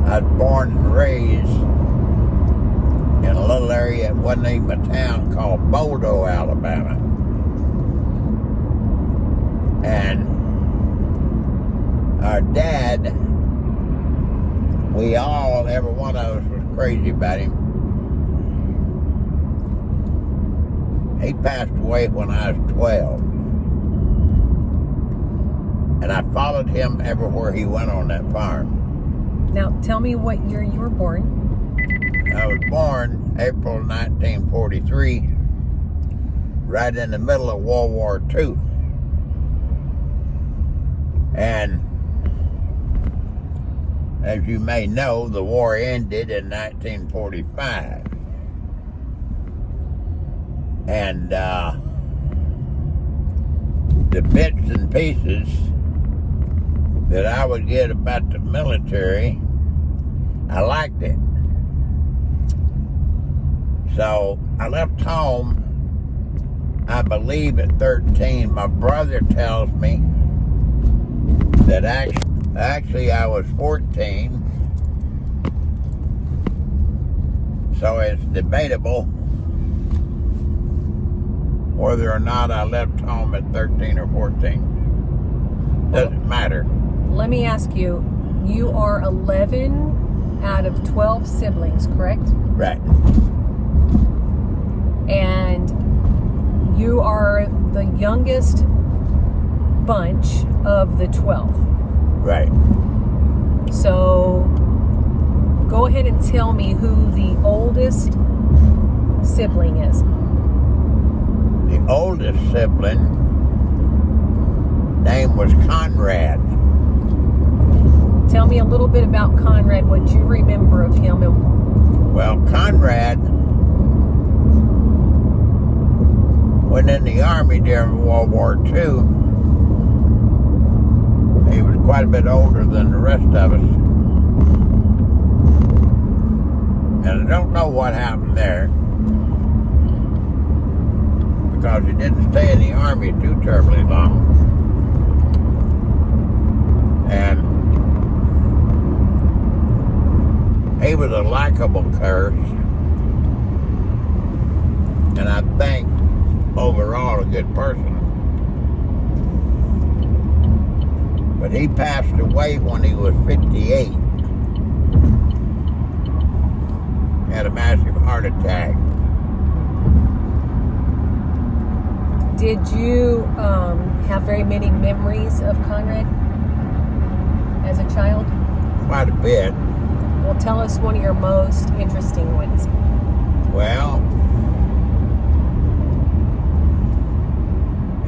I was born and raised in a little area that wasn't even a town called Bodo, Alabama. And our dad, every one of us was crazy about him. He passed away when I was 12. And I followed him everywhere he went on that farm. Now, tell me what year you were born. I was born April 1943, right in the middle of World War II. And as you may know, the war ended in 1945. And the bits and pieces that I would get about the military, I liked it. So I left home, I believe, at 13. My brother tells me that actually I was 14. So it's debatable whether or not I left home at 13 or 14. Doesn't matter. Let me ask you, you are 11 out of 12 siblings, correct? Right. And you are the youngest bunch of the 12. Right. So go ahead and tell me who the oldest sibling is. The oldest sibling name was Conrad. Tell me a little bit about Conrad, what you remember of him. Well, Conrad went in the Army during World War II. He was quite a bit older than the rest of us. And I don't know what happened there, because he didn't stay in the Army too terribly long. And he was a likable curse. And I think overall a good person. But he passed away when he was 58. He had a massive heart attack. Did you have very many memories of Conrad as a child? Quite a bit. Well, tell us one of your most interesting ones. Well,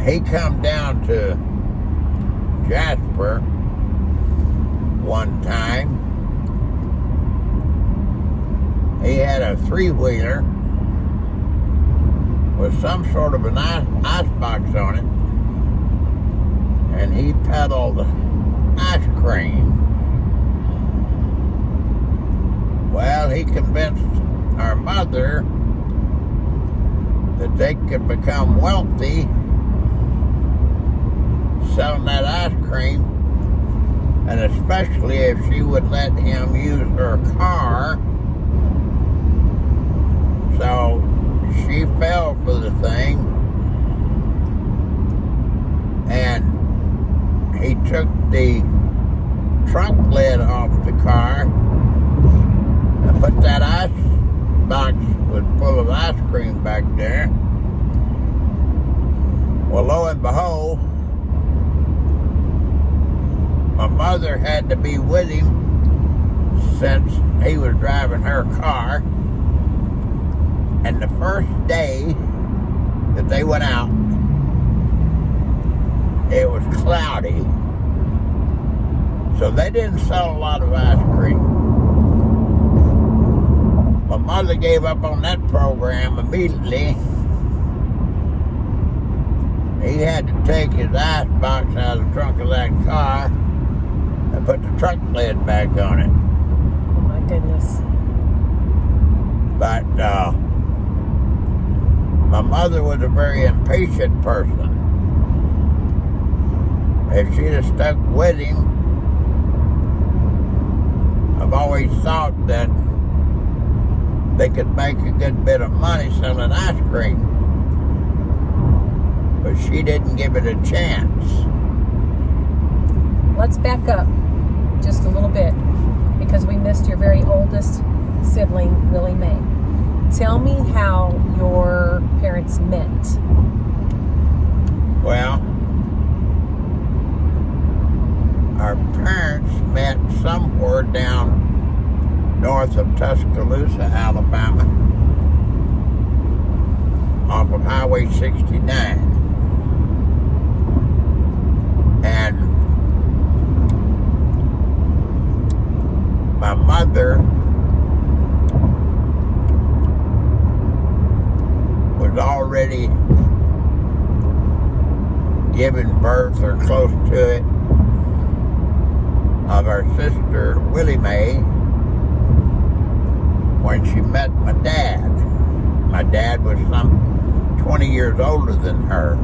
he come down to Jasper one time. He had a three-wheeler with some sort of an ice box on it, and he peddled ice cream. Well, he convinced our mother that they could become wealthy selling that ice cream, and especially if she would let him use her car. So she fell for the thing, and he took the trunk lid off the car and put that ice box was full of ice cream back there. Well, lo and behold, my mother had to be with him since he was driving her car. And the first day that they went out, it was cloudy. So they didn't sell a lot of ice cream. My mother gave up on that program immediately. He had to take his ice box out of the trunk of that car and put the trunk lid back on it. Oh my goodness. But my mother was a very impatient person. If she'd have stuck with him, I've always thought that they could make a good bit of money selling ice cream. But she didn't give it a chance. Let's back up just a little bit because we missed your very oldest sibling, Willie Mae. Tell me how your parents met. Well, our parents met somewhere down north of Tuscaloosa, Alabama, off of Highway 69. And my mother was already giving birth or close to it of our sister Willie Mae when she met my dad. My dad was some 20 years older than her.